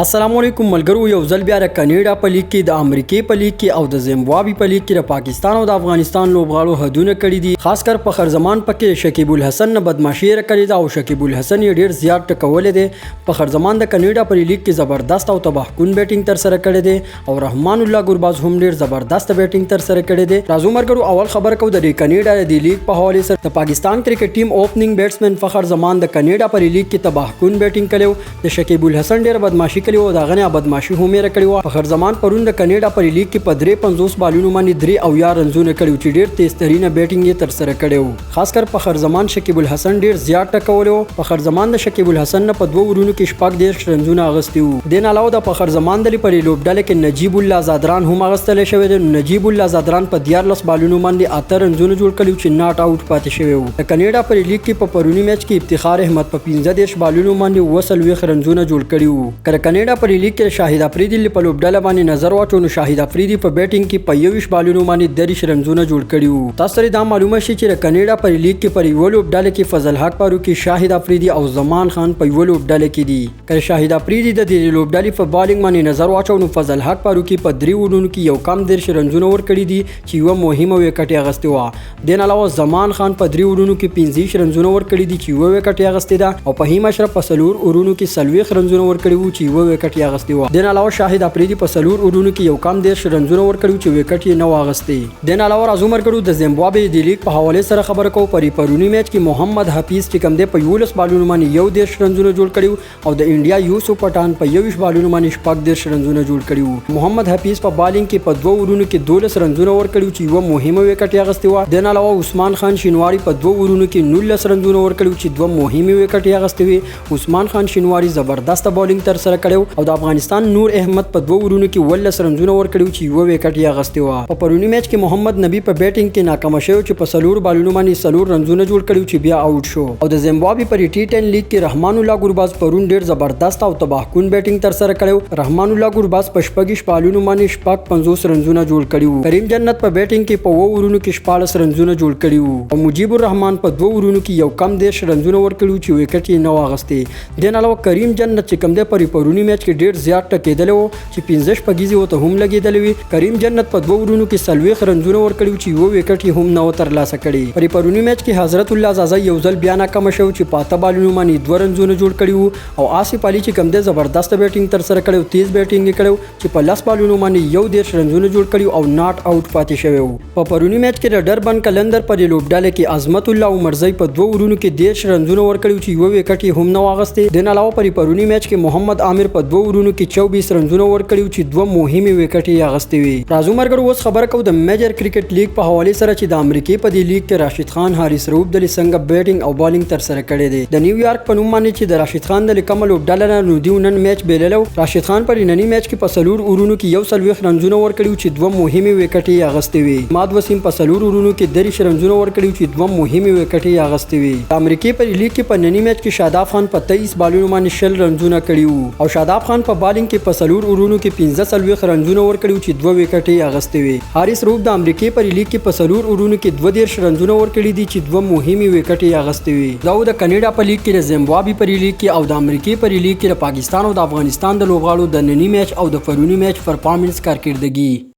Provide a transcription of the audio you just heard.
अस्सलामुअलैकुम मलګرو یو ځل بیا د کاناډا په لیګ کې د امریکای په لیګ کې او د زیمبابوې په لیګ کې د پاکستان او د افغانستان لوبغاړو حدونه کړي دي. خاص کر په خرزمان پکې شکیب الحسن نه بدمعشي کړې ده او شکیب الحسن یې ډیر زیات ټکولې ده. په خرزمان د کاناډا په لیګ کې زبردست او تباهکون بیټینګ تر سره کړې ده او رحمان الله ګورباز هم ډیر زبردست بیټینګ تر سره کړې ده. راځو مرګرو اول خبر کو د کاناډا د لیګ په حواله سره د پاکستان کرکټ ټیم اوپننګ بیټسمن فخر زمان د کاناډا په لیګ کې تباهکون بیټینګ کړو. د شکیب الحسن ډیر بدمعشي کړې او دا غنه بدمعشي هم یې کړې و. فخر زمان پرون د کاناډا پر لیګ کې په 53 بالونو باندې 3 او یا رنزونه کړو چې ډیر تیز ترینه بیټینګ یې تر سره کړو. خاص کر فخر زمان شکیب الحسن ډیر زیات ټکولو. فخر زمان د شکیب الحسن نه په 2 ورونو کې شپږ ډیر رنزونه اغستي وو. د نه علاوه د فخر زمان د لپاره لوبډاله کې نجیب الله زادران هم اغستل شوی دی. نجیب الله زادران په 14 بالونو باندې 8 رنزونه جوړ کړو چې ناٹ اوټ پاتې شوی وو. د کاناډا پر لیګ کې په پرونی میچ کې افتخار احمد په 15 بالونو باندې وسلوي رنزونه جوړ کړي وو. کله کاناډا پر لیګ کې شاهد افریدی په لوبډاله باندې نظر واچو نو شاهد افریدی په بیټینګ کې په 21 بالونو باندې 10 رنزونه جوړ کړي وو. تاسو ته دا معلومه شي چې د کاناډا پر لیګ کې پر یو لوبډاله کې فضل حق فاروقي شاهد افریدی او زمان خان په یو لوبډاله کې دي. کله شاهد افریدی د دې لوبډالې په بالینګ باندې نظر واچو نو فضل حق فاروقي په 3 ورونو کې یو کم 10 رنزونه ور کړی دي چې یو مهمه وکټ اغستې و. د نه علاوه زمان خان په 3 ورونو کې 15 رنزونه ور کړی دي چې یو وکټ اغستې ده او په هیم اشرف په سلور ورونو کې 40 رنزونه ور کړی وو چې یو وکټ اغستې و. د نه علاوه شاهد افریدی په سلور ورونو کې یو کم 10 رنزونه ور کړو چې وکټ یې نه واغستې. د نه علاوه راځو مرګرو د زیمبابوې د لیګ په حواله سره خبر کو پرونی میچ کې محمد حفیظ چې کم دی په 11 بالونو باندې یو 10 رنزونه جوړ کړو او د انډیا یوسف پټان په 21 بالونو باندې شپږ 10 رنزونه جوړ کړو. محمد حفیظ په بالینګ کې په 2 ورونو کې 12 رنزونه ور کړو چې یو مهمه وکټ یې اغستې و. د نه علاوه عثمان خان شینواری په 2 ورونو کې 19 رنزونه ور کړو چې 2 مهمه وکټ یې اغستې وي. عثمان خان شینواری زبردست بالینګ تر سره کړو او د افغانستان نور احمد په 2 ورونو کې 19 رنزونه ور کړو چې یو وکټ یې اغستې و. په پرونی میچ کې محمد نبی په بیټینګ کې ناکام شو چې په سلور بالونو باندې سلور رنزونه جوړ کړو چې بیا آوټ شو. او د زیمبابوې پر ټي10 لیګ کې رحمان الله ګورباز پرون ډیر زبردست او تباهکون بیټینګ تر سره کړو. رحمان الله ګورباز په 14 بالونو باندې 50 رنزونه جوړ کړو. کریم جنت په بیټینګ کې په 2 ورونو کې 14 رنزونه جوړ کړو او مجیب الرحمن په 2 ورونو کې یو کم 10 رنزونه ور کړو چې وکټ یې نه واغستې. د نه علاوه کریم جنت چې کم دی پر پرونی میچ کې ډیر زیات ټکېدل وو چې 15 پګیزي وته هم لګېدل وي. کریم جنت په 2 ورونو کې 40 رنزونه ور کړو چې یو وکټ یې هم نه ترلاسه کړي. پرونی میچ کې حضرت الله زازا یو ځل بیا ناکام شو چې پاته بالونو باندې 2 رنزونه جوړ کړي او آصف علي چې کم دی زبردست بیټینګ تر سره کړو. تیز بیټینګ کړو چې په 10 بالونو باندې یو 10 رنزونه جوړ کړي او ناٹ اوټ پاتې شوی وو. په پرونی میچ کې د ډربن کلندر پر لوبډاله کې عظمت الله عمرزی په 2 ورونو کې 10 رنزونه ور کړو چې یو وکټ یې هم نه واغستې. د نه علاوه پرونی میچ کې محمد عامر په 2 ورونو کې 24 رنزونه ور کړو چې 2 مهمه وکټ یې اغستې وي. راځو مرګرو اوس خبر کو د میجر کرکټ لیګ په حواله سره چې د امریکای په دی لیګ کې راشد خان حارث روب د څنګه بیټینګ او بالینګ تر سره کړی دی. د نیویارک په نوم باندې چې د راشد خان د کمل لوبډاله نو دیو نن میچ بیللو. راشد خان پر نننی میچ کې په سلور ورونو کې یو سلوي رنزونه ور کړو چې 2 مهمه وکټ یې اغستې وي. ماد وسیم په سلور ورونو کې 10 رنزونه ور کړو چې 2 مهمه وکټ یې اغستې وي. د امریکای په لیګ کې په نننی میچ کې شاداب خان په 23 بالونو باندې 10 رنزونه کړیو او شاداب خان په بالینګ کې په سلور ورونو کې 15 رنزونه ور کړو چې 2 وکټ یې اغستې وي. حارث روب د امریکای پر لیګ کې په سلور ورونو کې 2 رنزونه ور کړی دي چې 2 مهمه وکټ یې اغستې وي. دا د کاناډا په لیګ کې د زیمبابوې پر لیګ کې او د امریکای پر لیګ کې د پاکستان او د افغانستان د لوبغاړو د نننی میچ او د پرونی میچ پرفارمنس کارکردګي